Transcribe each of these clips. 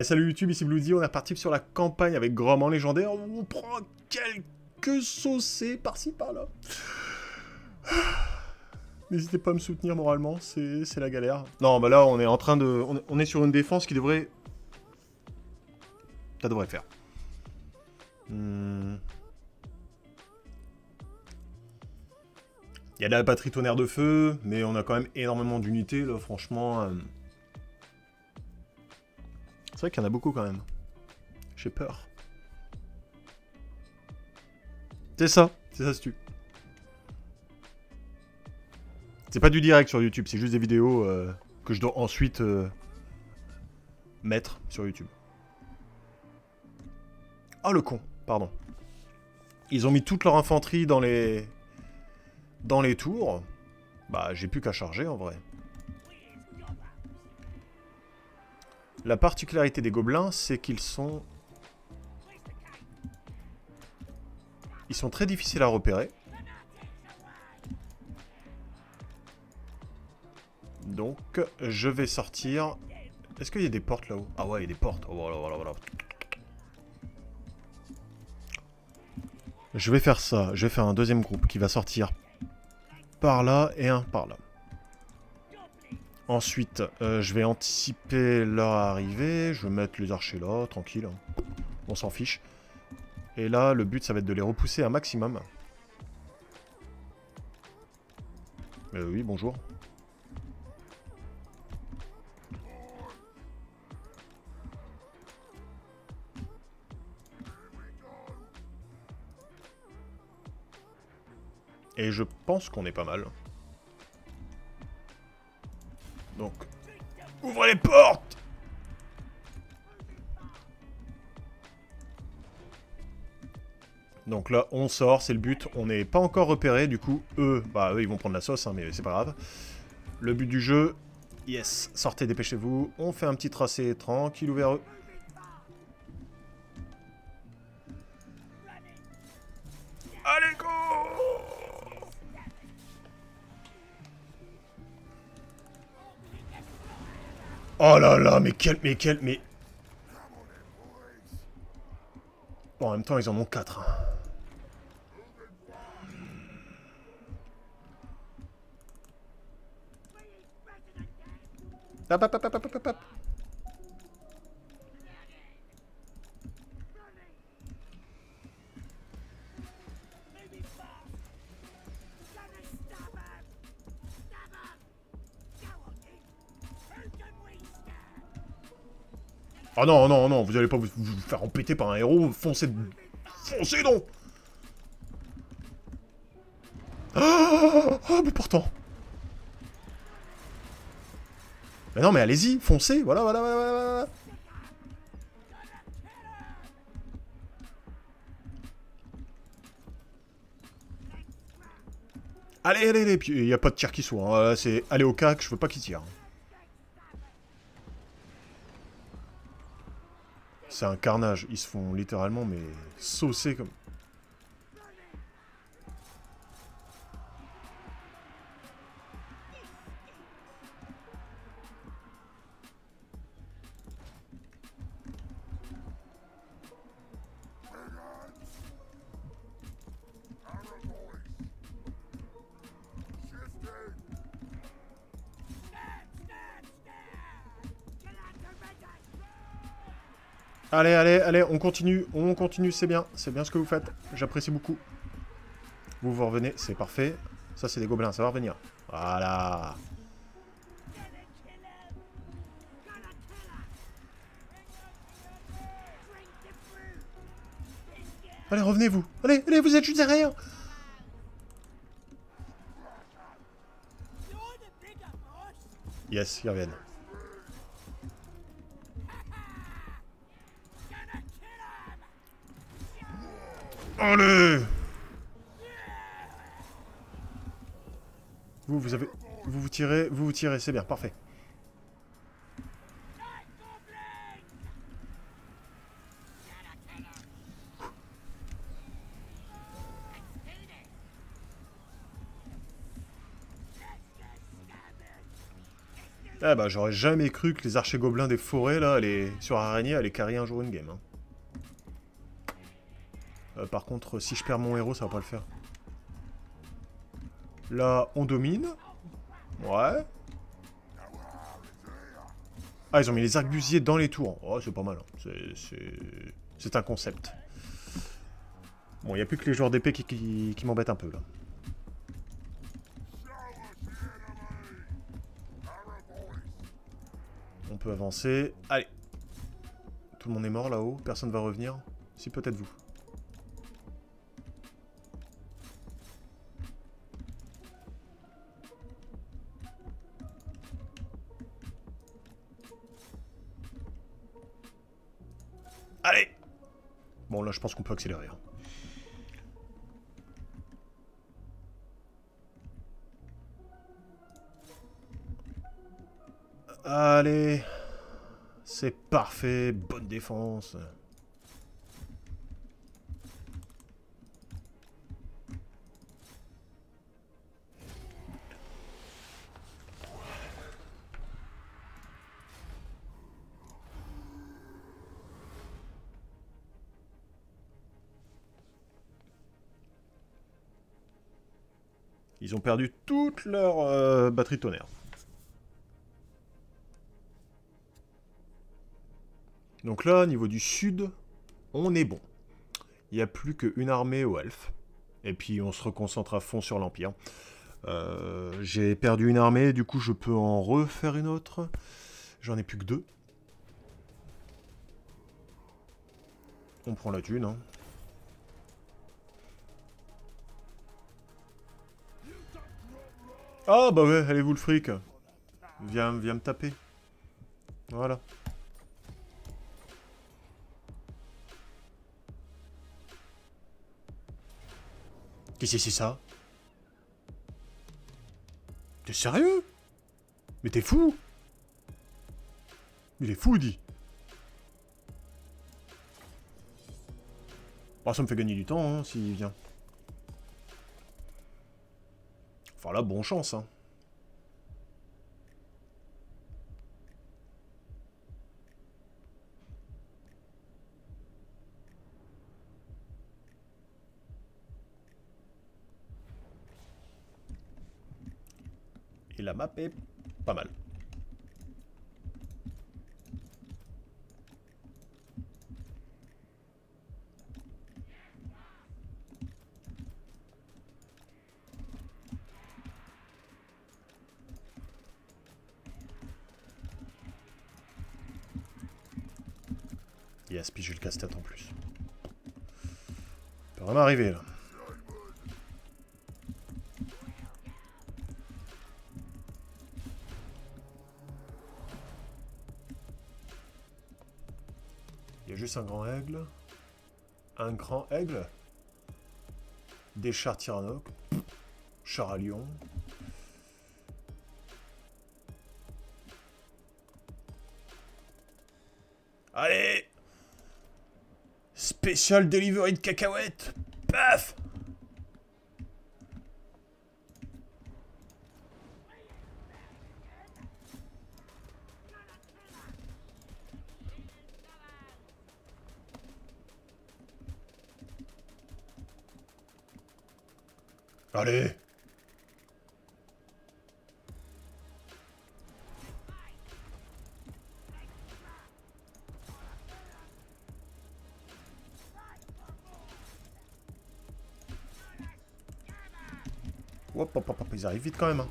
Salut YouTube, ici Bloody, on est reparti sur la campagne avec Grom en légendaire. On prend quelques saucés par-ci par-là. N'hésitez pas à me soutenir moralement, c'est la galère. Non, bah là on est en train de... On est sur une défense qui devrait... Ça devrait le faire. Il y a de la batterie tonnerre de feu, mais on a quand même énormément d'unités là, franchement... C'est vrai qu'il y en a beaucoup quand même. J'ai peur. C'est ça c'est tu. C'est pas du direct sur YouTube, c'est juste des vidéos que je dois ensuite mettre sur YouTube. Ah le con, pardon. Ils ont mis toute leur infanterie dans les tours. Bah j'ai plus qu'à charger en vrai. La particularité des gobelins, c'est qu'ils sont... Ils sont très difficiles à repérer. Donc, je vais sortir... Est-ce qu'il y a des portes là-haut? Ah ouais, il y a des portes. Oh, voilà, voilà, voilà. Je vais faire ça. Je vais faire un deuxième groupe qui va sortir par là et un par là. Ensuite, je vais anticiper leur arrivée. Je vais mettre les archers là, tranquille. On s'en fiche. Et là, le but, ça va être de les repousser un maximum. Oui, bonjour. Et je pense qu'on est pas mal. Donc, ouvrez les portes! Donc là, on sort, c'est le but. On n'est pas encore repéré, du coup, eux, ils vont prendre la sauce, hein, mais c'est pas grave. Le but du jeu, yes, sortez, dépêchez-vous. On fait un petit tracé tranquille vers eux. Allez, go! Oh là là, mais... Bon, en même temps, ils en ont 4. Hein. Hop, hop, hop, hop, hop, hop. Oh non, non, non, vous allez pas vous faire empêter par un héros, foncez donc. Ah, mais pourtant. Mais non, mais allez-y, foncez, voilà, voilà, voilà, voilà. Allez, allez, allez, puis il n'y a pas de tir qui soit, hein. C'est aller au cac, je veux pas qu'il tire. C'est un carnage, ils se font littéralement, mais saucer comme... Allez, allez, allez, on continue, c'est bien ce que vous faites, j'apprécie beaucoup. Vous revenez, c'est parfait. Ça, c'est des gobelins, ça va revenir. Voilà. Allez, revenez-vous. Allez, allez, vous êtes juste derrière. Yes, ils reviennent. Allez! Vous avez... vous tirez, c'est bien, parfait. Ah bah j'aurais jamais cru que les archers gobelins des forêts, là, sur araignée, allaient carry un jour une game. Hein. Par contre, si je perds mon héros, ça va pas le faire. Là, on domine. Ouais. Ah, ils ont mis les arquebusiers dans les tours. Oh, c'est pas mal. Hein. C'est un concept. Bon, il n'y a plus que les joueurs d'épée qui m'embêtent un peu, là. On peut avancer. Allez. Tout le monde est mort, là-haut. Personne va revenir. Si, peut-être vous. Allez! Bon, là, je pense qu'on peut accélérer. Hein. Allez. C'est parfait. Bonne défense. Ils ont perdu toute leur batterie de tonnerre. Donc là, au niveau du sud, on est bon. Il n'y a plus qu'une armée aux elfes. Et puis on se reconcentre à fond sur l'Empire. J'ai perdu une armée, du coup je peux en refaire une autre. J'en ai plus que 2. On prend la thune, hein. Ah bah ouais, allez-vous le fric. Viens me taper. Voilà. Qu'est-ce que c'est ça? T'es sérieux? Mais t'es fou? Il est fou, dit. Oh, ça me fait gagner du temps, hein, s'il vient. Enfin là, bonne chance, hein. Et la map est pas mal. Yes, puis j'ai le casse-tête en plus. Ça peut vraiment arriver, là. Il y a juste un grand aigle. Un grand aigle. Des chars tyrannoques. Chars à lion. Allez! Spécial delivery de cacahuètes! Paf! Allez! Hop, hop, hop, hop, ils arrivent vite quand même. Hein.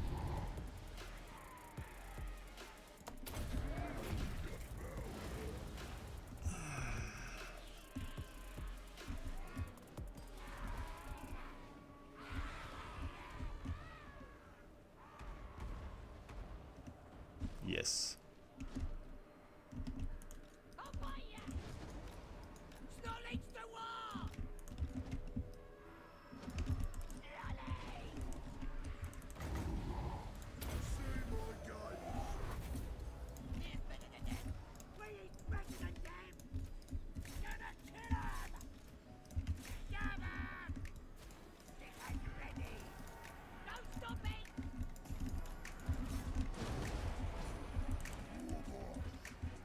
Yes.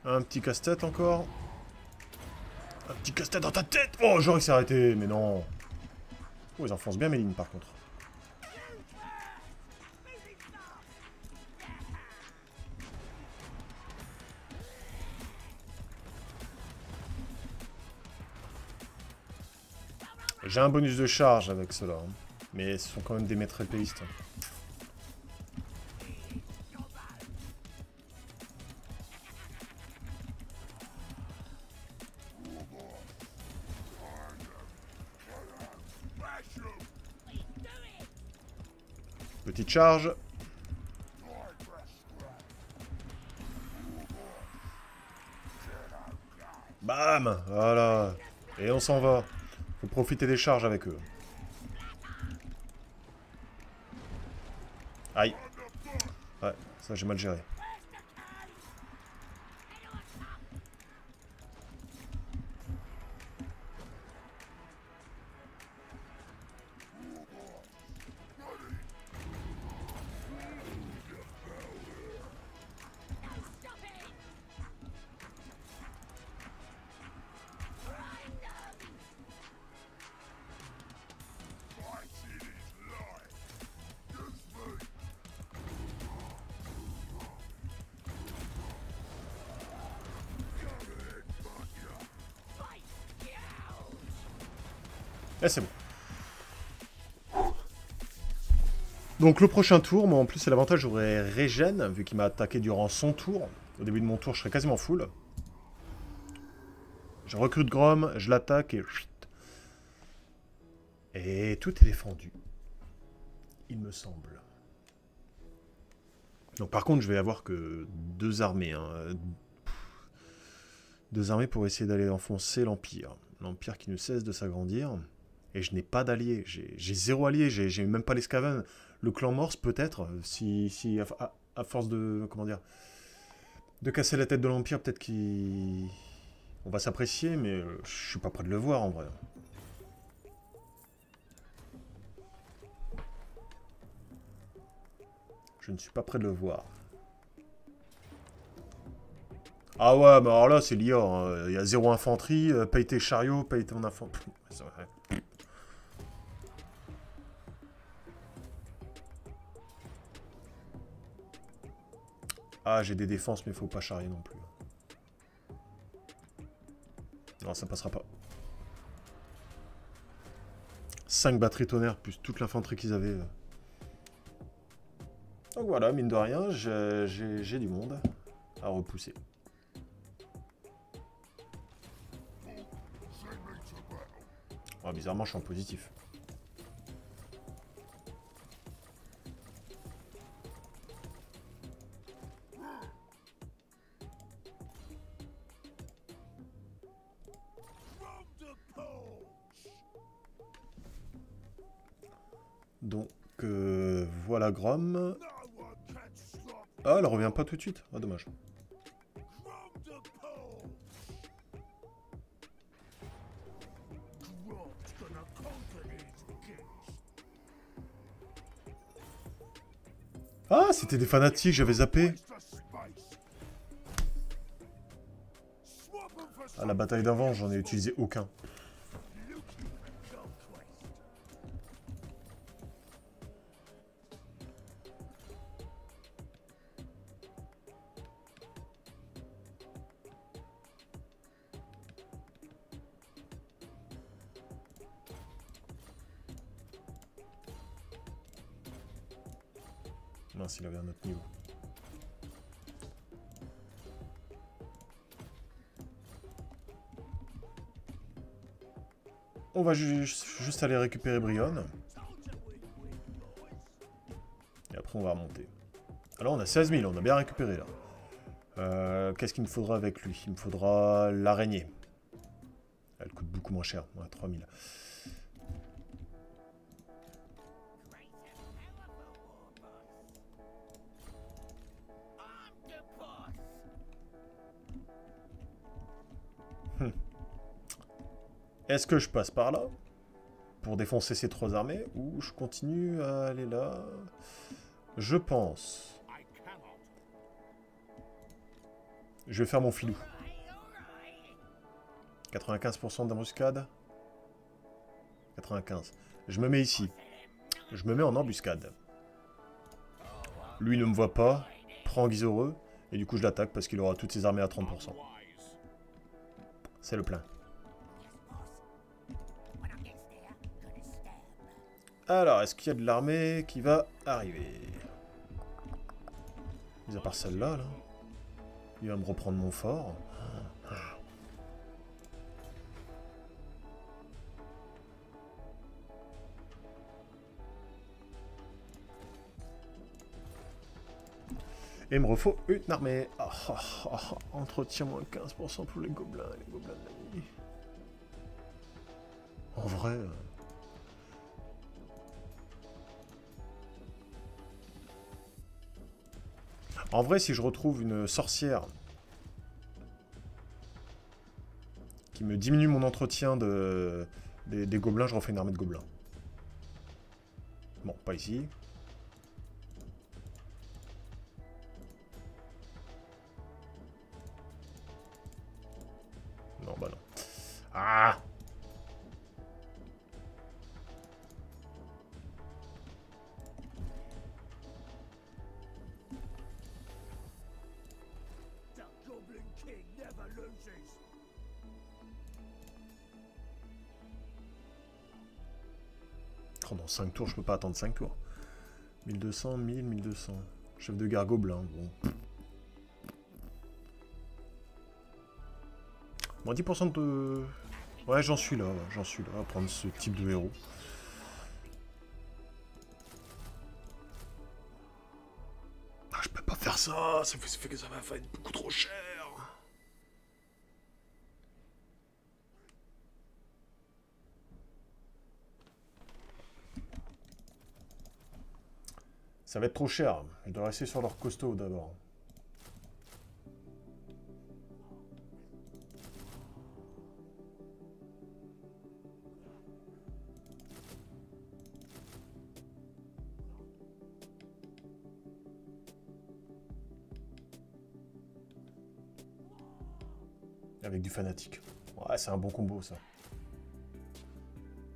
Un petit casse-tête encore. Un petit casse-tête dans ta tête. Oh, j'aurais s'est arrêté, mais non. Oh, ils enfoncent bien mes lignes, par contre. J'ai un bonus de charge avec cela. Hein. Mais ce sont quand même des maîtres épéistes. Petite charge. Bam! Voilà. Et on s'en va. Faut profiter des charges avec eux. Aïe. Ouais, ça j'ai mal géré. Et c'est bon. Donc le prochain tour, moi en plus c'est l'avantage, j'aurai régène, vu qu'il m'a attaqué durant son tour. Au début de mon tour, je serai quasiment full. Je recrute Grom, je l'attaque et... Et tout est défendu. Il me semble. Donc par contre, je vais avoir que 2 armées. Hein. 2 armées pour essayer d'aller enfoncer l'Empire. L'Empire qui ne cesse de s'agrandir. Et je n'ai pas d'alliés. J'ai 0 alliés. J'ai même pas les Skaven. Le clan Morse, peut-être. Si à force de... Comment dire, de casser la tête de l'Empire, peut-être qu'il... On va s'apprécier, mais je suis pas prêt de le voir, en vrai. Je ne suis pas prêt de le voir. Ah ouais, mais alors là, c'est l'IA. Hein. Il y a 0 infanterie. Paye tes chariots, paye ton infanterie. C'est vrai. Ah, j'ai des défenses, mais faut pas charrier non plus. Non, ça passera pas. 5 batteries tonnerre, plus toute l'infanterie qu'ils avaient. Donc voilà, mine de rien, j'ai du monde à repousser. Oh, bizarrement, je suis en positif. Donc, voilà Grom. Ah, elle revient pas tout de suite. Ah, dommage. Ah, c'était des fanatiques, j'avais zappé. À la bataille d'avant, j'en ai utilisé aucun. Mince, il avait un autre niveau. On va juste aller récupérer Brionne. Et après, on va remonter. Alors, on a 16 000, on a bien récupéré, là. Qu'est-ce qu'il me faudra avec lui? Il me faudra l'araignée. Elle coûte beaucoup moins cher, ouais, 3 000. Est-ce que je passe par là pour défoncer ces 3 armées ou je continue à aller là? Je pense. Je vais faire mon filou. 95% d'embuscade. 95. Je me mets ici. Je me mets en embuscade. Lui ne me voit pas. Prend Guisoreux. Et du coup je l'attaque parce qu'il aura toutes ses armées à 30%. C'est le plein. Alors, est-ce qu'il y a de l'armée qui va arriver? Mis à part celle-là, là. Il va me reprendre mon fort. Et il me refaut une armée. Entretien moins 15% pour les gobelins. Les gobelins de la nuit. En vrai... En vrai, si je retrouve une sorcière qui me diminue mon entretien des gobelins, je refais une armée de gobelins. Bon, pas ici. Non, bah non. Ah! Oh, dans 5 tours, je peux pas attendre 5 tours. 1200, 1000, 1200. Chef de guerre gobelin, bon. Moins 10% de... Ouais, j'en suis là, à prendre ce type de héros. Ah, je peux pas faire ça, ça fait que ça va être beaucoup trop cher. Ça va être trop cher. Je dois rester sur leur costaud d'abord. Avec du fanatique. Ouais, c'est un bon combo, ça.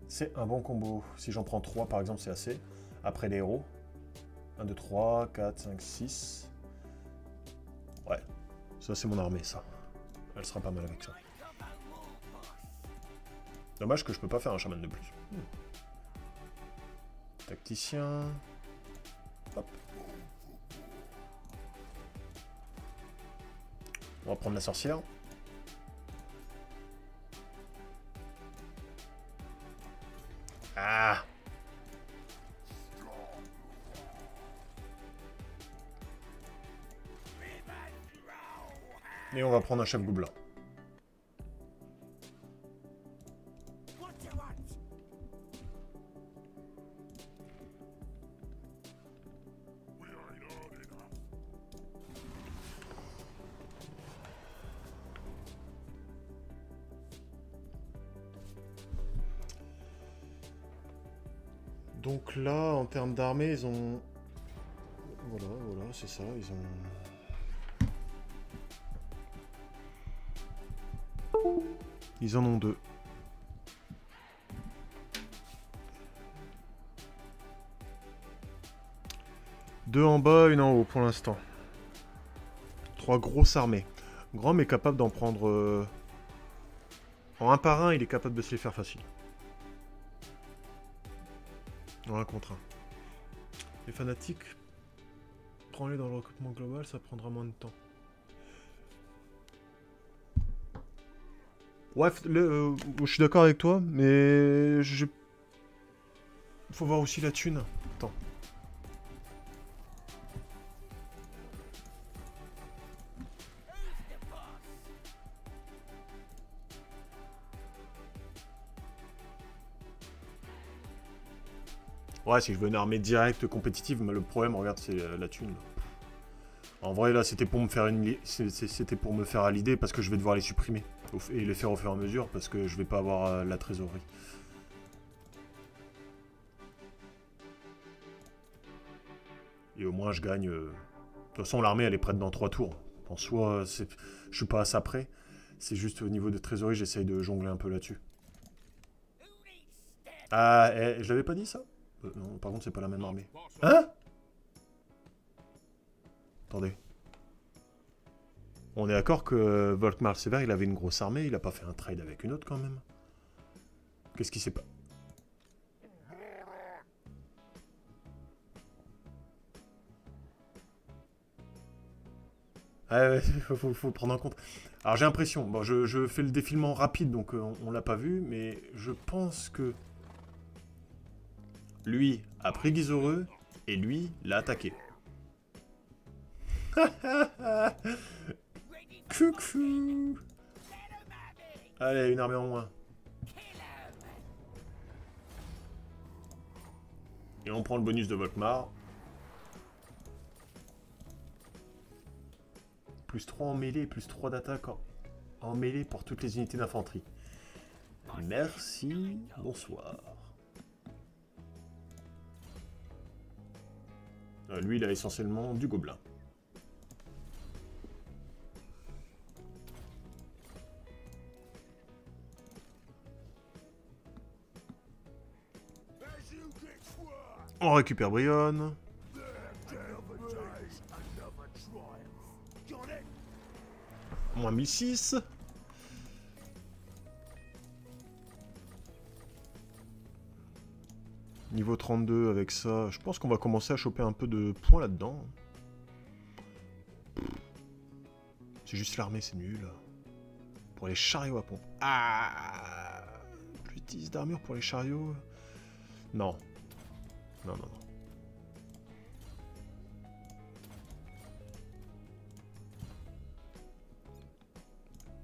C'est un bon combo. Si j'en prends 3, par exemple, c'est assez. Après les héros. 1, 2, 3, 4, 5, 6. Ouais. Ça, c'est mon armée, ça. Elle sera pas mal avec ça. Dommage que je peux pas faire un chaman de plus. Tacticien. Hop. On va prendre la sorcière. Ah! Et on va prendre un chef gobelin. Donc là, en termes d'armée, ils ont... Voilà, c'est ça, ils ont... Ils en ont 2. Deux en bas, une en haut pour l'instant. 3 grosses armées. Grom est capable d'en prendre... En 1 par 1, il est capable de se les faire facile. En 1 contre 1. Les fanatiques, prends-les dans le recrutement global, ça prendra moins de temps. Bref, je suis d'accord avec toi, mais faut voir aussi la thune. Attends. Ouais, si je veux une armée directe, compétitive, mais le problème, regarde, c'est la thune. En vrai, là, c'était pour me faire c'était pour me faire à l'idée, parce que je vais devoir les supprimer. Et les faire au fur et à mesure, parce que je vais pas avoir la trésorerie. Et au moins, je gagne... De toute façon, l'armée, elle est prête dans 3 tours. En soi, je suis pas à ça près. C'est juste au niveau de trésorerie, j'essaye de jongler un peu là-dessus. Ah, je l'avais pas dit ça? Non, par contre, c'est pas la même armée. Hein? Attendez. On est d'accord que Volkmar Sévère, il avait une grosse armée, il a pas fait un trade avec une autre quand même. Qu'est-ce qui s'est pas... Ah ouais, faut le prendre en compte. Alors j'ai l'impression, bon, je fais le défilement rapide, donc on l'a pas vu, mais je pense que lui a pris Guizoreux et lui l'a attaqué. Coucou. Allez, une armée en moins. Et on prend le bonus de Volkmar. Plus 3 en mêlée, plus 3 d'attaque en mêlée pour toutes les unités d'infanterie. Merci, bonsoir. Lui, il a essentiellement du gobelin. On récupère Brionne. Moins 1006. Niveau 32 avec ça, je pense qu'on va commencer à choper un peu de points là-dedans. C'est juste l'armée, c'est nul. Pour les chariots à pompe. Ah, plus 10 d'armure pour les chariots. Non. Non, non, non.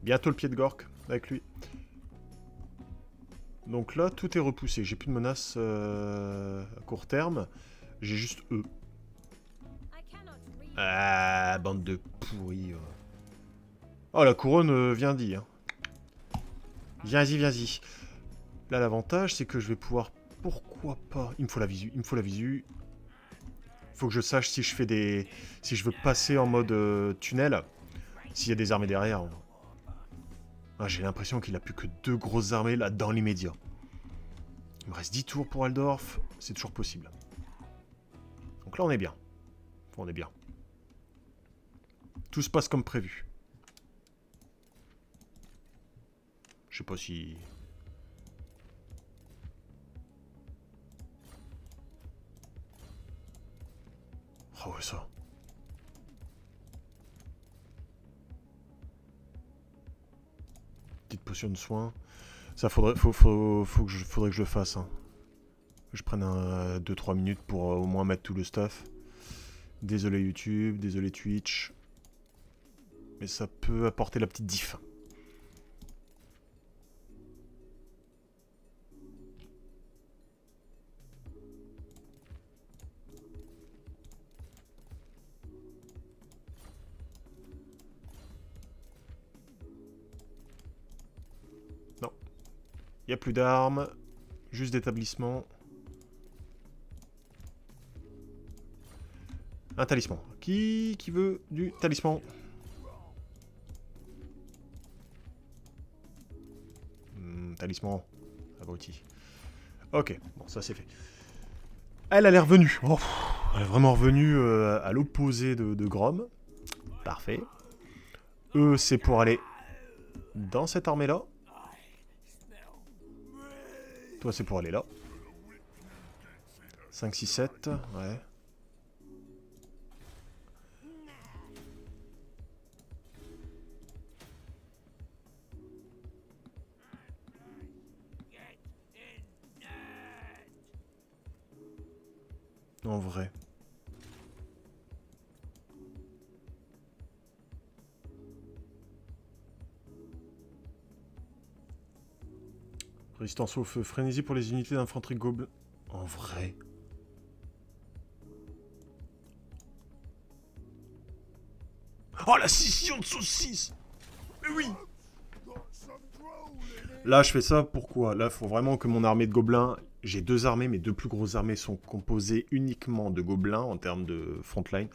Bientôt le pied de Gork avec lui. Donc là, tout est repoussé. J'ai plus de menaces à court terme. J'ai juste eux. Ah, bande de pourris. Oh, la couronne vient d'y. Hein. Viens-y, viens-y. Là, l'avantage, c'est que je vais pouvoir... Pourquoi pas? Il me faut la visu. Il me faut la visu. Il faut que je sache si je fais des... Si je veux passer en mode tunnel. S'il y a des armées derrière. Ah, j'ai l'impression qu'il a plus que 2 grosses armées là dans l'immédiat. Il me reste 10 tours pour Aldorf. C'est toujours possible. Donc là, on est bien. On est bien. Tout se passe comme prévu. Je sais pas si... Oh ouais, ça. Petite potion de soin. Ça faudrait que je le fasse. Hein. Que je prenne 2-3 minutes pour au moins mettre tout le stuff. Désolé YouTube, désolé Twitch. Mais ça peut apporter la petite diff. Non. Il n'y a plus d'armes. Juste d'établissement. Un talisman. Qui veut du talisman? Talisman. Abruti. Ok, bon, ça c'est fait. Elle a l'air revenue. Oh, elle est vraiment revenue à l'opposé de Grom. Parfait. Eux, c'est pour aller dans cette armée-là. Toi, c'est pour aller là. 5, 6, 7. Ouais. En vrai. Résistance au feu. Frénésie pour les unités d'infanterie gobelin. En vrai. Oh, la scission de saucisse! Mais oui! Là, je fais ça, pourquoi? Là, il faut vraiment que mon armée de gobelins... J'ai 2 armées, mes 2 plus grosses armées sont composées uniquement de gobelins en termes de frontline.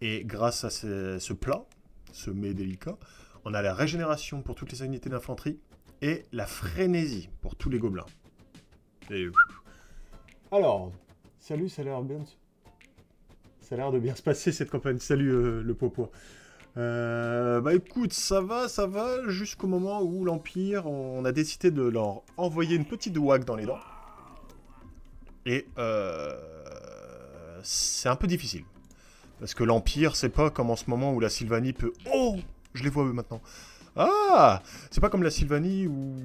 Et grâce à ce plat, ce mets délicat. On a la régénération pour toutes les unités d'infanterie et la frénésie pour tous les gobelins. Et... Alors, salut, ça a l'air bien. Ça a l'air de bien se passer cette campagne. Salut le popo. Bah écoute, ça va, jusqu'au moment où l'Empire, on a décidé de leur envoyer une petite whack dans les dents. Et c'est un peu difficile. Parce que l'Empire, c'est pas comme en ce moment où la Sylvanie peut... Oh! Je les vois eux maintenant. Ah! C'est pas comme la Sylvanie où...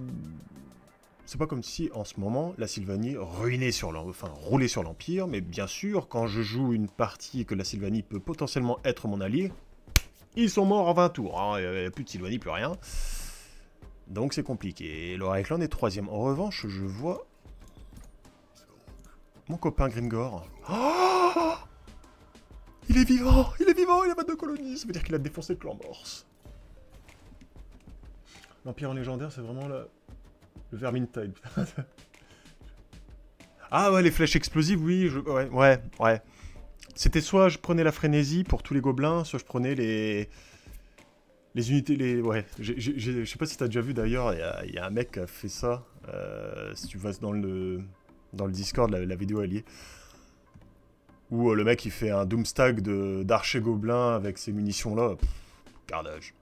C'est pas comme si, en ce moment, la Sylvanie roulait sur l'Empire, mais bien sûr, quand je joue une partie et que la Sylvanie peut potentiellement être mon allié, ils sont morts en 20 tours. Hein. Il n'y a plus de Sylvanie, plus rien. Donc c'est compliqué. Le Reichland est 3ème. En revanche, je vois... mon copain Grimgor. Oh, il est vivant! Il a 22 colonies! Ça veut dire qu'il a défoncé le clan Morse. L'Empire en légendaire, c'est vraiment le Vermintide. Ah ouais, les flèches explosives, oui. Ouais. C'était soit je prenais la frénésie pour tous les gobelins, soit je prenais les unités... Ouais, je sais pas si t'as déjà vu d'ailleurs, il y a un mec qui a fait ça. Si tu vas dans le Discord, la vidéo est liée. Où le mec il fait un Doomstag d'archer gobelin avec ces munitions là. Gardage.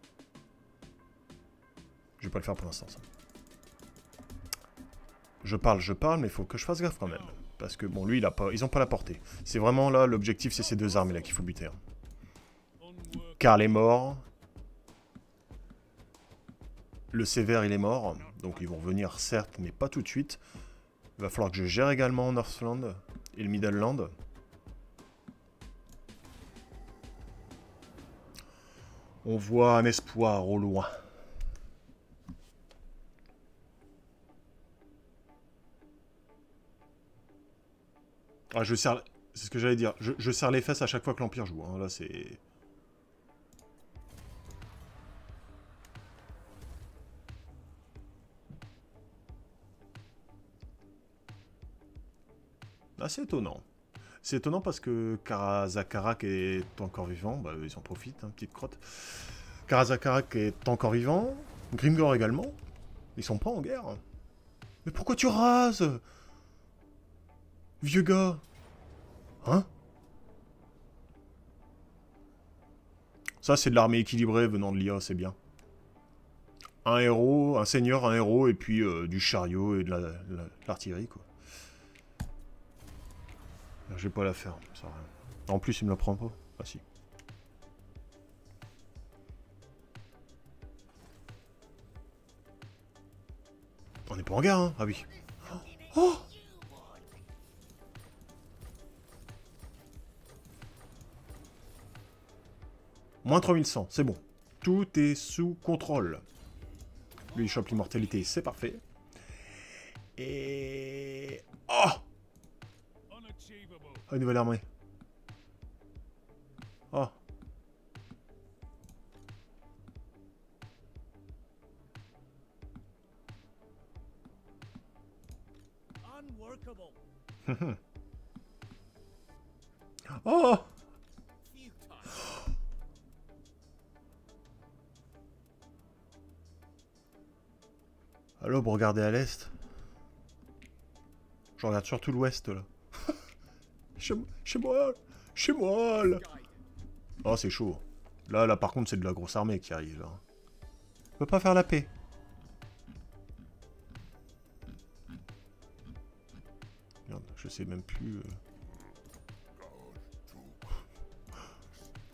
Je vais pas le faire pour l'instant ça. Je parle, mais il faut que je fasse gaffe quand même. Parce que bon, lui, ils ont pas la portée. C'est vraiment là, l'objectif, c'est ces deux armées là qu'il faut buter. Hein. Karl est mort. Le Sévère, il est mort. Donc ils vont venir, certes, mais pas tout de suite. Il va falloir que je gère également Northland et le Midland. On voit un espoir au loin. Ah, je serre... C'est ce que j'allais dire. Je serre les fesses à chaque fois que l'Empire joue. Hein. Là, c'est... Ah, c'est étonnant. C'est étonnant parce que Karazakarak est encore vivant. Bah, ils en profitent, hein, petite crotte. Karazakarak est encore vivant. Grimgor également. Ils sont pas en guerre. Mais pourquoi tu rases? Vieux gars. Hein? Ça, c'est de l'armée équilibrée venant de l'IA, c'est bien. Un héros, un seigneur, un héros, et puis du chariot et de l'artillerie, quoi. Je vais pas la faire, ça rien. En plus, il me la prend pas. Ah si. On n'est pas en guerre, hein? Ah oui. Oh! Moins 3100, c'est bon. Tout est sous contrôle. Lui, il chope l'immortalité, c'est parfait. Et... Oh! Ah, une nouvelle armée. Oh. Oh! Allô, vous regardez à l'est. Je regarde surtout l'ouest, là. Chez moi, là. Oh, c'est chaud. Là, par contre, c'est de la grosse armée qui arrive, là. On peut pas faire la paix. Merde, je sais même plus...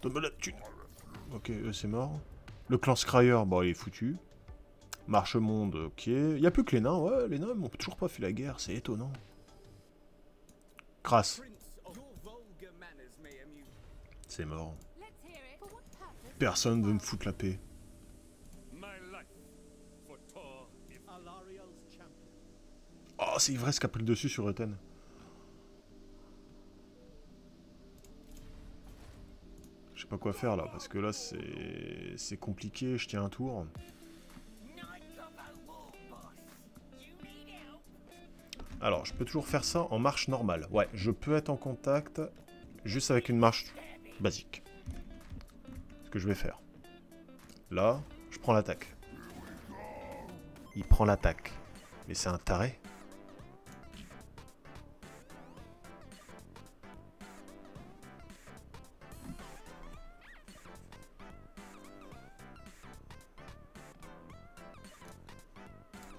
Donne-moi la thune. Ok, c'est mort. Le clan Scryer, bon, il est foutu. Marche-monde, ok. Il n'y a plus que les nains, ouais, les nains m'ont toujours pas fait la guerre, c'est étonnant. Crasse. C'est mort. Personne veut me foutre la paix. Oh, c'est Ivresque qui a pris le dessus sur Eten. Je sais pas quoi faire là, parce que là c'est compliqué, je tiens un tour. Alors, je peux toujours faire ça en marche normale. Ouais, je peux être en contact juste avec une marche basique. Ce que je vais faire. Là, je prends l'attaque. Il prend l'attaque. Mais c'est un taré.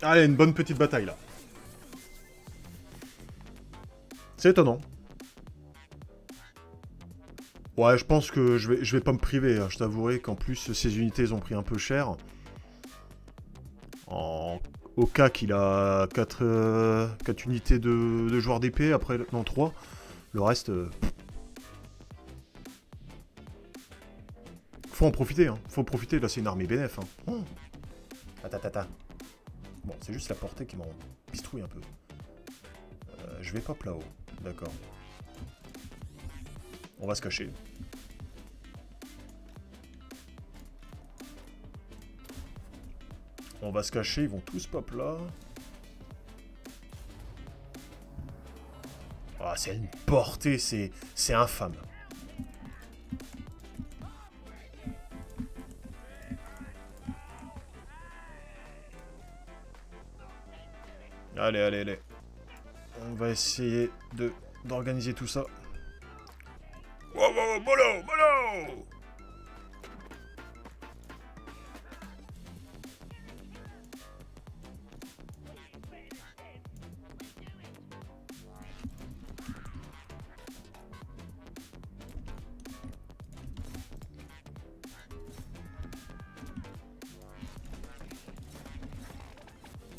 Allez, une bonne petite bataille, là. C'est étonnant. Ouais, je pense que je vais pas me priver. Hein. Je t'avouerai qu'en plus, ces unités, elles ont pris un peu cher. Au cas qu'il a 4 unités de joueurs d'épée, après, non, 3. Le reste... Faut en profiter, hein. Faut en profiter, là, c'est une armée bénéf. Hein. Oh. Attends. Bon, c'est juste la portée qui m'en pistrouille un peu. Je vais pop là-haut. D'accord. On va se cacher. On va se cacher, ils vont tous pop là. Ah, c'est une portée, c'est infâme. Allez. On va essayer d'organiser tout ça. Wow, mollo.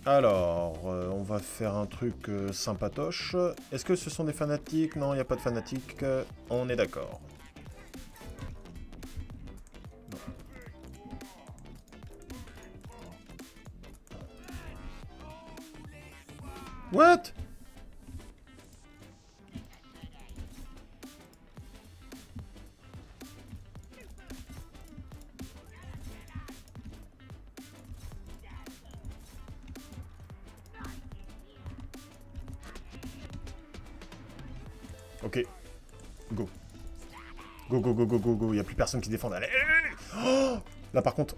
Alors, on va faire un truc sympatoche. Est-ce que ce sont des fanatiques? Non, il n'y a pas de fanatiques. On est d'accord. What? Ok. Go. Go. Il n'y a plus personne qui défend. Allez. Oh, là, par contre...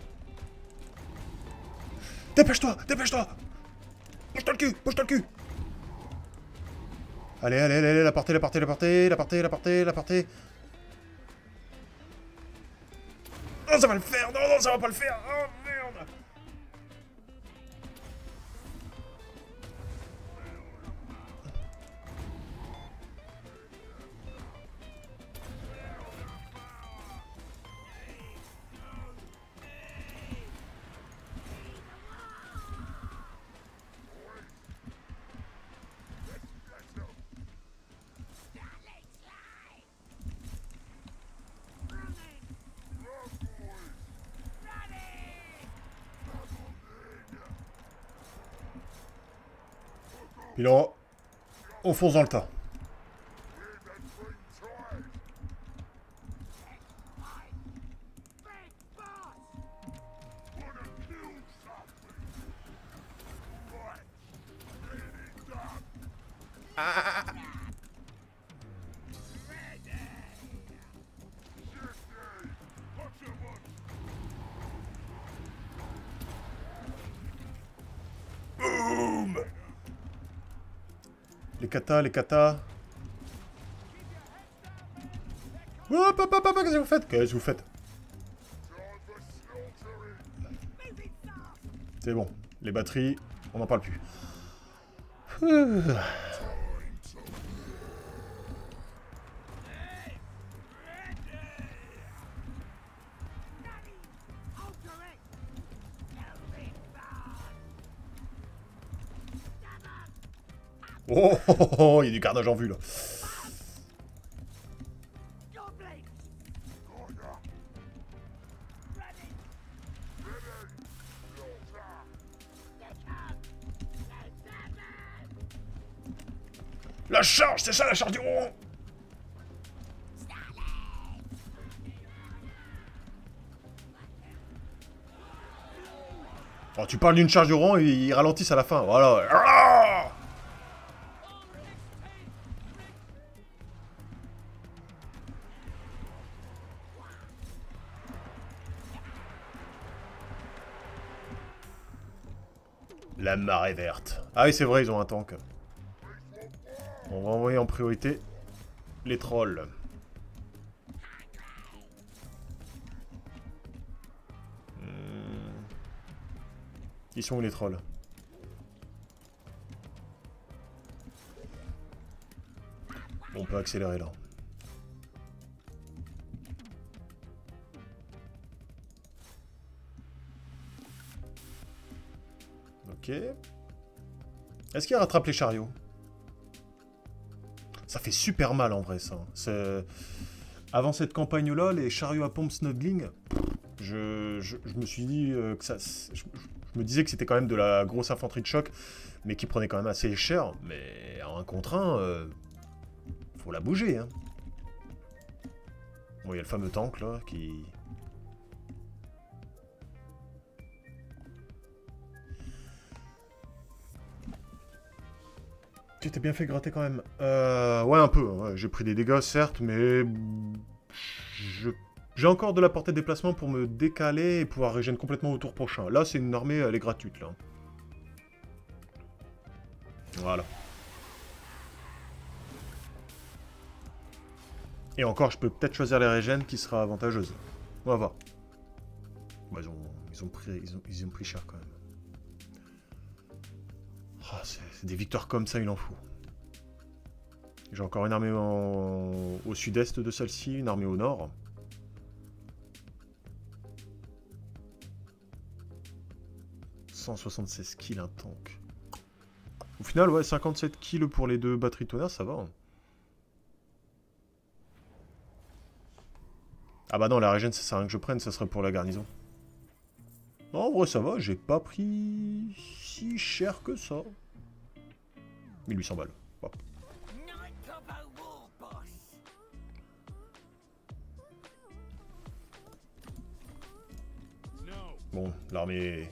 Dépêche-toi. Bouge-toi le cul. Allez, la portée. Non, ça va le faire. Non, ça va pas le faire. Oh, merde. Puis là, on fonce dans le tas. Boum! Les katas. Hop, qu'est-ce que vous faites? C'est bon. Les batteries, on n'en parle plus. Oh, il y a du carnage en vue, là. La charge, c'est ça la charge du rond. Oh, tu parles d'une charge du rond et ils ralentissent à la fin, voilà. Ah, La marée verte. Ah oui, c'est vrai, ils ont un tank. On va envoyer en priorité les trolls. Ils sont où les trolls? Bon, on peut accélérer là. Ok. Est-ce qu'il rattrape les chariots? Ça fait super mal en vrai ça. Avant cette campagne-là, les chariots à pompe snuggling, je me suis dit que ça... Je me disais que c'était quand même de la grosse infanterie de choc, mais qui prenait quand même assez cher. Mais en 1 contre 1, faut la bouger. Hein. Bon, il y a le fameux tank là qui... Tu t'es bien fait gratter quand même. Ouais, un peu. Ouais. J'ai pris des dégâts, certes, mais... J'ai encore de la portée de déplacement pour me décaler et pouvoir régénérer complètement au tour prochain. Là, c'est une armée, elle est gratuite, là. Voilà. Et encore, je peux peut-être choisir les régènes qui sera avantageuse. On va voir. Bah, ils ont pris cher, quand même. Oh, c'est des victoires comme ça, il en faut. J'ai encore une armée au sud-est de celle-ci, une armée au nord. « 176 kills un tank. Au final, ouais, 57 kills pour les 2 batteries tonnerre, ça va. Hein. Ah bah non, la régène, ça sert à rien que je prenne, ça serait pour la garnison. Non, en vrai, ça va, j'ai pas pris si cher que ça. 1800 balles. Bon. Bon, l'armée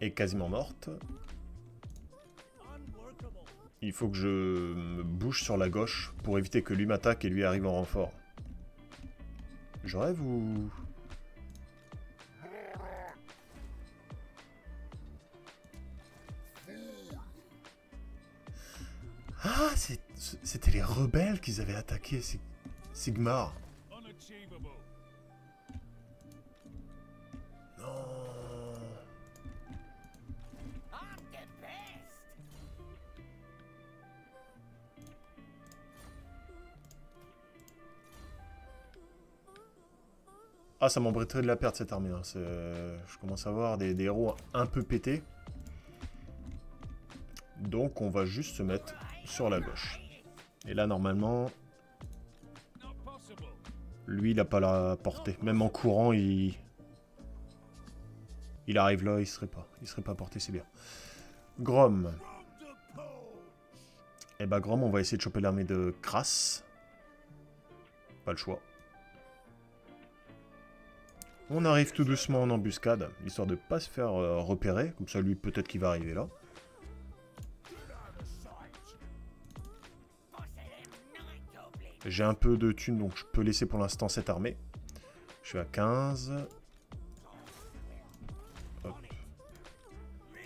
est quasiment morte. Il faut que je me bouge sur la gauche pour éviter que lui m'attaque et lui arrive en renfort. Je rêve ou... Ah, c'était les rebelles qu'ils avaient attaqué, Sigmar. Non. Ah, ça m'embêterait de la perdre cette armée. Hein. Je commence à voir des héros un peu pétés. Donc on va juste se mettre sur la gauche. Et là, normalement... Lui, il n'a pas la portée. Même en courant, il arrive là, il serait pas porté, c'est bien. Grom. Eh bah Grom, on va essayer de choper l'armée de Kras. Pas le choix. On arrive tout doucement en embuscade, histoire de pas se faire repérer. Comme ça, lui, peut-être qu'il va arriver là. J'ai un peu de thunes, donc je peux laisser pour l'instant cette armée. Je suis à 15.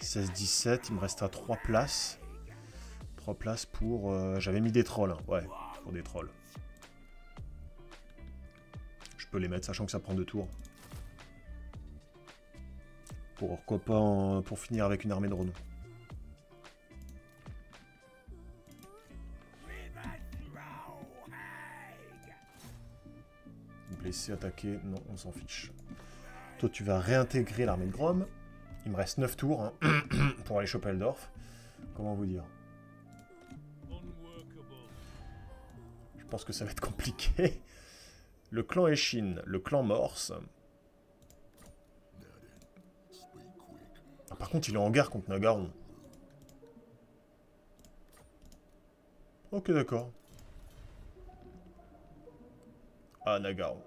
16-17, il me reste à 3 places. 3 places pour... J'avais mis des trolls, hein. Ouais, pour des trolls. Je peux les mettre, sachant que ça prend 2 tours. Pourquoi pas pour finir avec une armée de renom. Blessé, attaquer, non, on s'en fiche. Toi, tu vas réintégrer l'armée de Grom. Il me reste 9 tours hein, pour aller choper Eldorf. Comment vous dire? Je pense que ça va être compliqué. Le clan Eshin, le clan Morse. Ah, par contre, il est en guerre contre Nagaron. Ok, d'accord. Ah, Nagaron.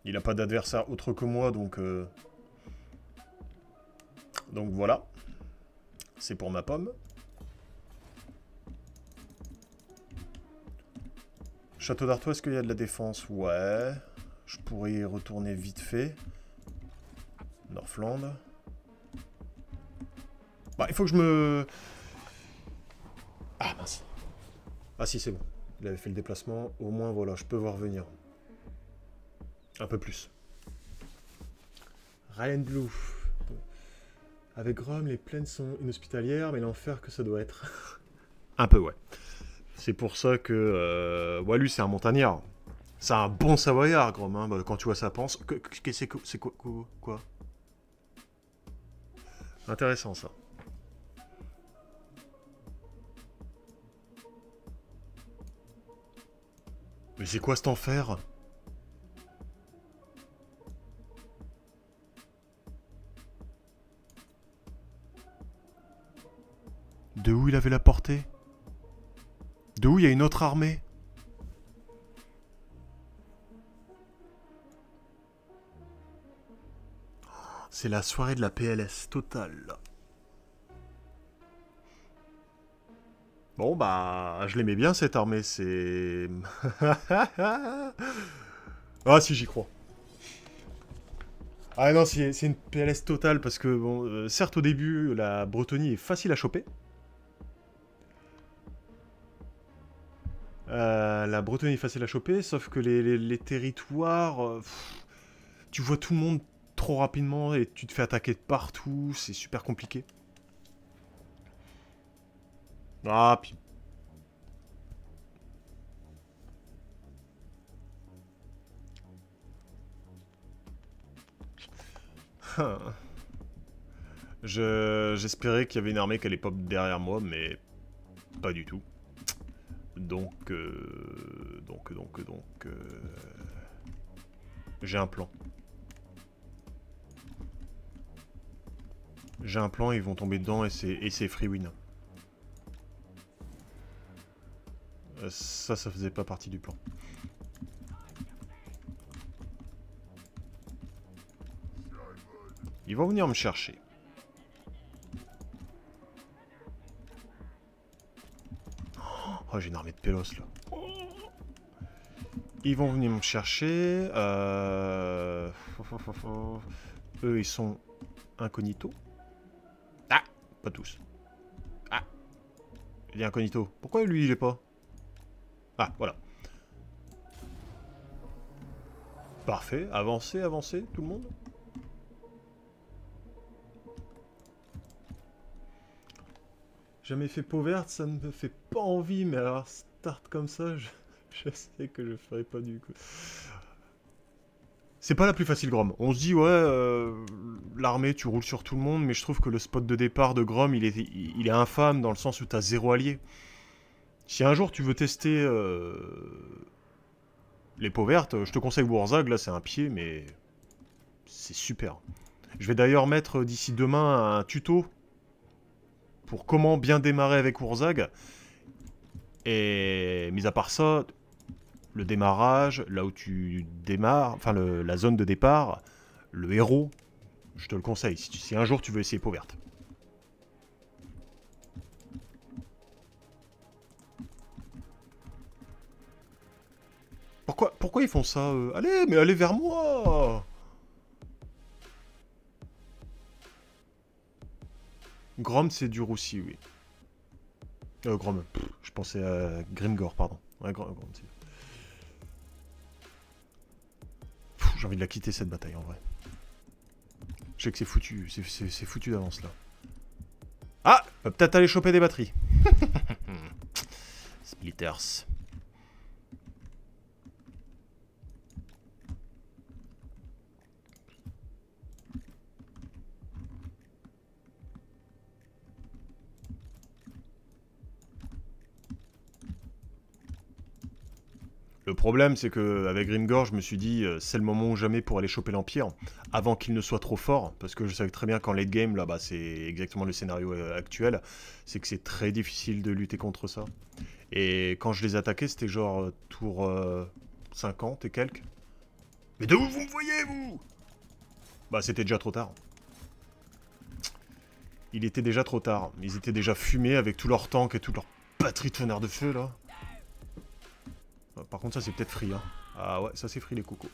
Il n'a pas d'adversaire autre que moi, donc voilà. C'est pour ma pomme. Château d'Artois, est-ce qu'il y a de la défense? Ouais. Je pourrais y retourner vite fait. Northland. Bah, il faut que je me... Ah, mince. Ah si, c'est bon. Il avait fait le déplacement. Au moins, voilà, je peux voir venir. Un peu plus. Ryan Blue. Avec Rome, les plaines sont inhospitalières, mais l'enfer que ça doit être. Un peu, ouais. C'est pour ça que... Wallu, c'est un montagnard. C'est un bon savoyard, Grom, hein. Bah, quand tu vois sa panse... C'est quoi? Intéressant, ça. Mais c'est quoi cet enfer? De où il avait la portée? De où il y a une autre armée? C'est la soirée de la PLS totale. Bon bah, je l'aimais bien cette armée, c'est... Ah si, j'y crois. Ah non, c'est une PLS totale parce que, bon, certes au début, la Bretonie est facile à choper. La Bretonie est facile à choper, sauf que les territoires... tu vois tout le monde trop rapidement et tu te fais attaquer de partout, c'est super compliqué. Ah, puis... J'espérais qu'il y avait une armée qui allait pop derrière moi, mais pas du tout. Donc, j'ai un plan. J'ai un plan, ils vont tomber dedans et c'est free win. Ça faisait pas partie du plan. Ils vont venir me chercher. Oh, j'ai une armée de pélos là. Ils vont venir me chercher. Eux, ils sont incognito. Ah, pas tous. Ah, il est incognito. Pourquoi lui, il est pas? Ah, voilà. Parfait. Avancez, avancez, tout le monde. Jamais fait peau verte, ça ne me fait pas envie, mais alors start comme ça, je sais que je ferai pas du coup. C'est pas la plus facile, Grom. On se dit, ouais, l'armée, tu roules sur tout le monde, mais je trouve que le spot de départ de Grom, il est infâme dans le sens où t'as 0 allié. Si un jour tu veux tester les peaux vertes, je te conseille Wurzag, là c'est un pied, mais c'est super. Je vais d'ailleurs mettre d'ici demain un tuto pour comment bien démarrer avec Wurzag. Et mis à part ça, le démarrage, là où tu démarres, enfin la zone de départ, le héros, je te le conseille, si un jour tu veux essayer peau verte. Pourquoi ils font ça Allez, mais allez vers moi! Grom, c'est dur aussi, oui. Grom, je pensais à Grimgor, pardon. Ouais, Grom, j'ai envie de la quitter cette bataille en vrai. Je sais que c'est foutu, c'est foutu d'avance là. Ah, peut-être aller choper des batteries. Splitters. Le problème, c'est que avec Grimgor, je me suis dit, c'est le moment ou jamais pour aller choper l'Empire, avant qu'il ne soit trop fort, parce que je savais très bien qu'en late game, là, bah, c'est exactement le scénario actuel, c'est que c'est très difficile de lutter contre ça. Et quand je les attaquais, c'était genre tour 50 et quelques. Mais de où vous me voyez, vous? Bah, c'était déjà trop tard. Il était déjà trop tard. Ils étaient déjà fumés avec tous leurs tanks et toute leur batterie de tonnerre de feu, là. Par contre, ça, c'est peut-être free. Hein. Ah ouais, ça, c'est free, les cocos.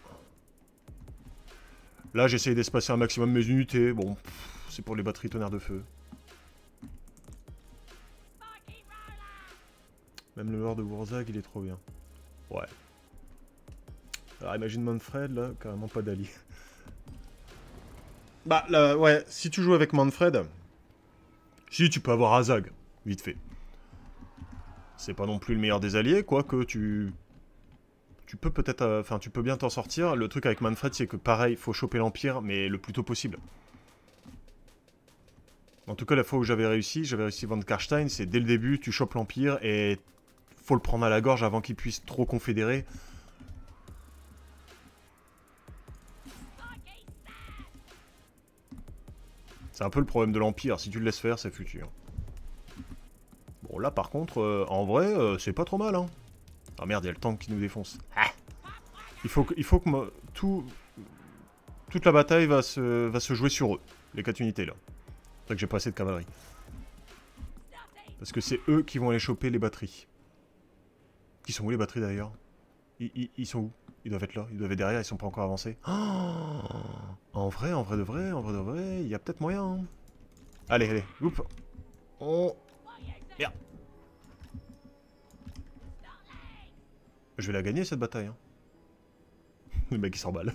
Là, j'essaye d'espacer un maximum mes unités. Bon, c'est pour les batteries tonnerre de feu. Même le Lord de Wurzag, il est trop bien. Ouais. Alors, imagine Manfred, là, carrément pas d'allié. Bah, là, ouais, si tu joues avec Manfred... Si, tu peux avoir Azag, vite fait. C'est pas non plus le meilleur des alliés, quoique tu... Tu peux peut-être... Enfin, tu peux bien t'en sortir. Le truc avec Manfred, c'est que pareil, faut choper l'Empire, mais le plus tôt possible. En tout cas, la fois où j'avais réussi Von Karstein, c'est dès le début, tu chopes l'Empire et... Faut le prendre à la gorge avant qu'il puisse trop confédérer. C'est un peu le problème de l'Empire, si tu le laisses faire, c'est foutu. Bon, là, par contre, en vrai, c'est pas trop mal, hein. Ah merde, il y a le tank qui nous défonce. Ah. Il faut que toute la bataille va se jouer sur eux, les 4 unités, là. C'est vrai que j'ai pas assez de cavalerie. Parce que c'est eux qui vont aller choper les batteries. Qui sont où, les batteries, d'ailleurs? Ils sont où? Ils doivent être là, ils doivent être derrière, ils sont pas encore avancés. Oh, en vrai de vrai, il y a peut-être moyen. Hein. Allez, oups. On... Merde. Je vais la gagner, cette bataille. Hein. Le mec, il s'emballe.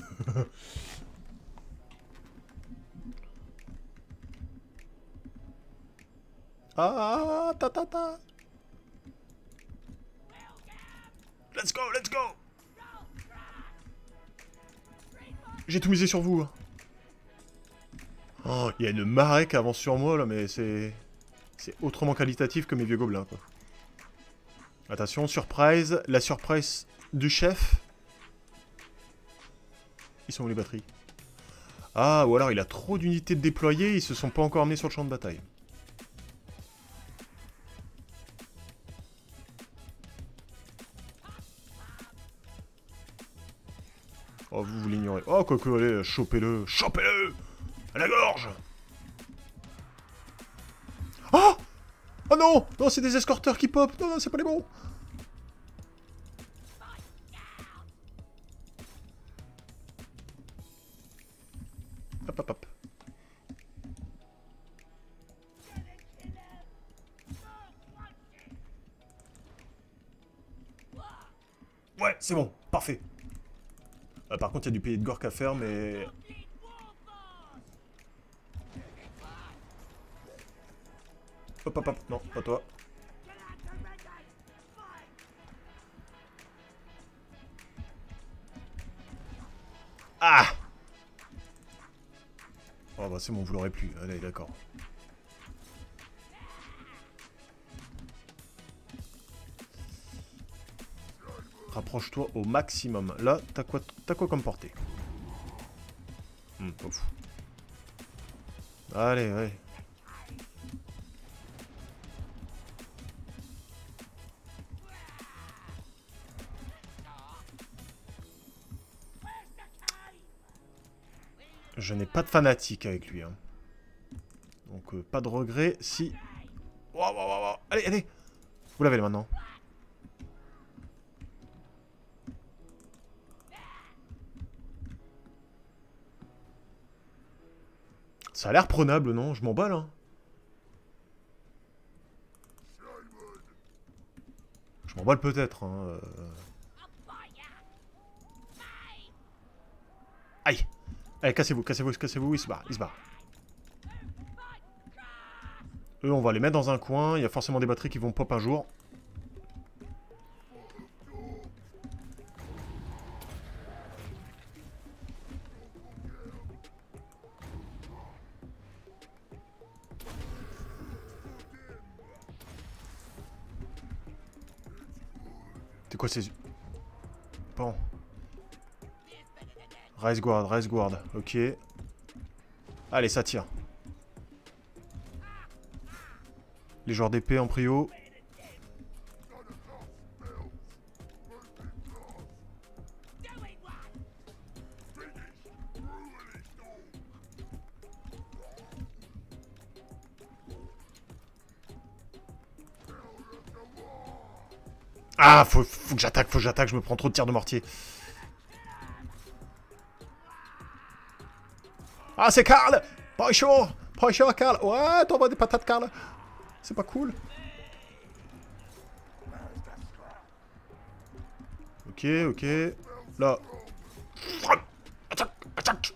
Ah, ta. Let's go. J'ai tout misé sur vous. Oh, il y a une marée qui avance sur moi, là, mais c'est... C'est autrement qualitatif que mes vieux gobelins, quoi. Attention, surprise. La surprise du chef. Ils sont où, les batteries? Ah, ou alors il a trop d'unités de déployer, ils se sont pas encore amenés sur le champ de bataille. Oh, vous l'ignorez. Oh, Coco, allez, chopez-le. Chopez-le! À la gorge! Oh! Oh non! Non, c'est des escorteurs qui pop! Non, c'est pas les bons! Hop. Ouais, c'est bon, parfait. Par contre, il y a du pays de Gork à faire, mais... Hop, non, pas toi. Ah! Oh bah c'est bon, vous l'aurez plus. Allez, d'accord. Rapproche-toi au maximum. Là, t'as quoi comme portée? Pas fou. Allez, ouais. Je n'ai pas de fanatique avec lui. Hein. Donc, pas de regret. Si... Wow. Allez. Vous l'avez maintenant. Ça a l'air prenable, non? Je m'emballe, hein. Je m'emballe peut-être, hein. Aïe! Allez, cassez-vous, il se barre. Eux, on va les mettre dans un coin, il y a forcément des batteries qui vont pop un jour. C'est quoi ces... Bon. Rise guard, ok. Allez, ça tire. Les joueurs d'épée en prio. Ah, faut que j'attaque, je me prends trop de tirs de mortier. Ah, c'est Karl! Pas chaud, Karl! Ouais, t'envoies des patates, Karl! C'est pas cool. Ok, ok. Là. Attaque!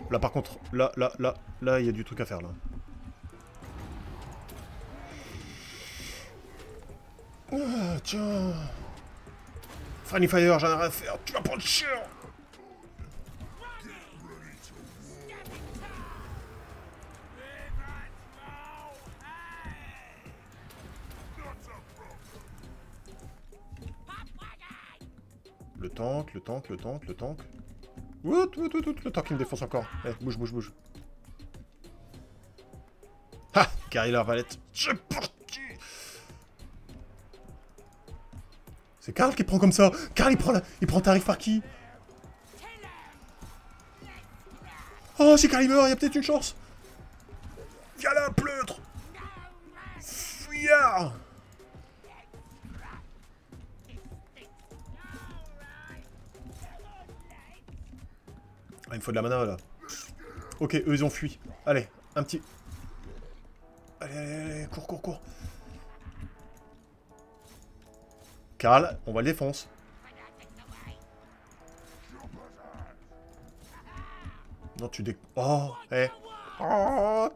Là, par contre, là, il y a du truc à faire, là. Ah, tiens. Friendly Fire, j'en ai rien à faire. Tu vas prendre cher. Le tank. Wout, le tank qui me défonce encore. Eh, bouge. Ah, Gary l'arbalète. C'est parti. C'est Karl qui prend comme ça. Karl, il prend tarif par qui? Oh, si Karl il meurt, il y a peut-être une chance. Viens là, pleutre. Fuyard. Ah, il me faut de la mana, là. Ok, eux, ils ont fui. Allez, un petit... Allez, cours. Karl, on va le défoncer. Non, tu dé... Oh, eh. Oh.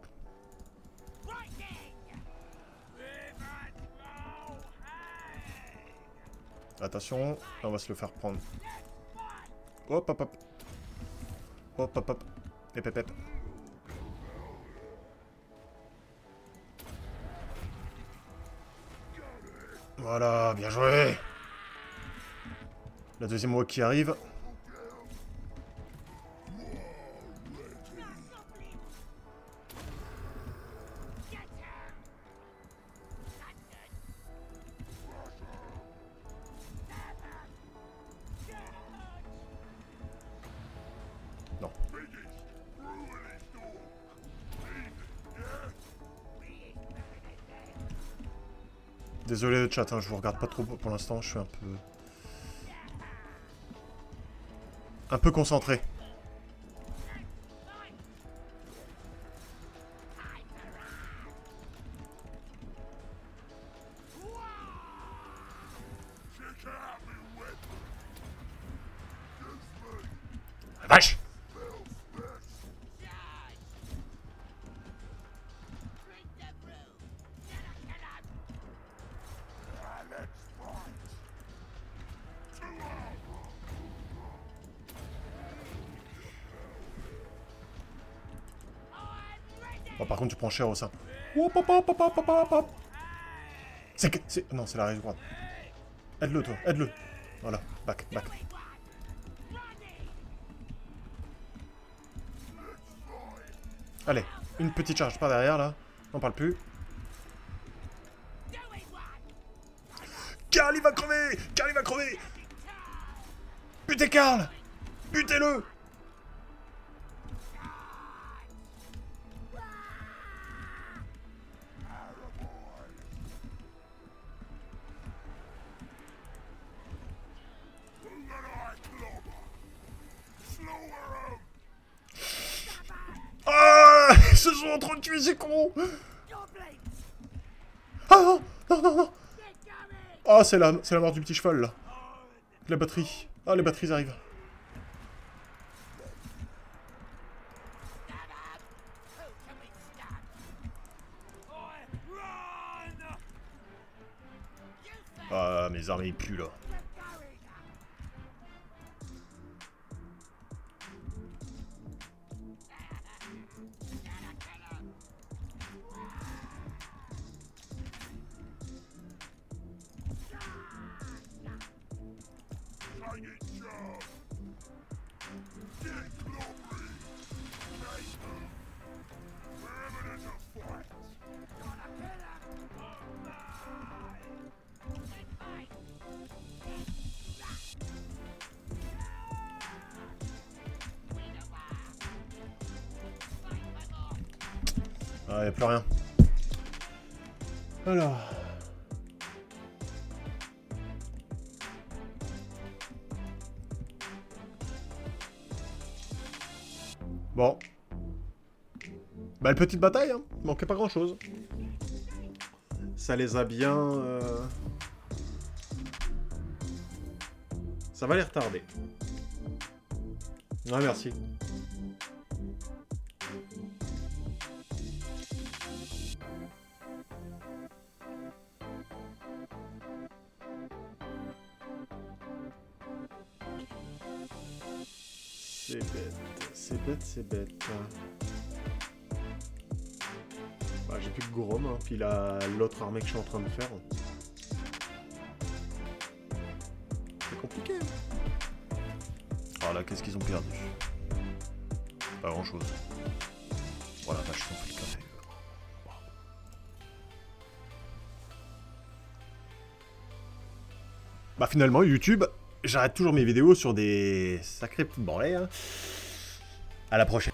Attention, là, on va se le faire prendre. Hop. Hop. Ep. Voilà, bien joué. La deuxième wave qui arrive. Non. Désolé le chat, hein, je vous regarde pas trop pour l'instant, je suis un peu concentré. Vache! Bon, par contre, tu prends cher au sein. C'est... Non, c'est la raison droite. Aide-le, toi. Aide-le. Voilà. Back. Allez. Une petite charge par derrière, là. On parle plus. Karl, il va crever! Butez Karl! Butez-le! Ah! Ils se sont entretués, c'est con! Ah non! Ah, c'est la mort du petit cheval, là. La batterie. Ah, les batteries arrivent. Ah, mes armées, ils puent, là. Ah, y'a plus rien. Alors... Bon. Bah, une petite bataille, hein. Il manquait pas grand-chose. Ça les a bien... Ça va les retarder. Ouais, merci. C'est bête, c'est bête, c'est bête. Bah, j'ai plus que Grom, hein, puis l'autre armée que je suis en train de faire. C'est compliqué. Ah là, qu'est-ce qu'ils ont perdu? Pas grand-chose. Voilà, vache, ils ont fait le café. Bah finalement, YouTube, j'arrête toujours mes vidéos sur des sacrés petites branlées. Hein. À la prochaine.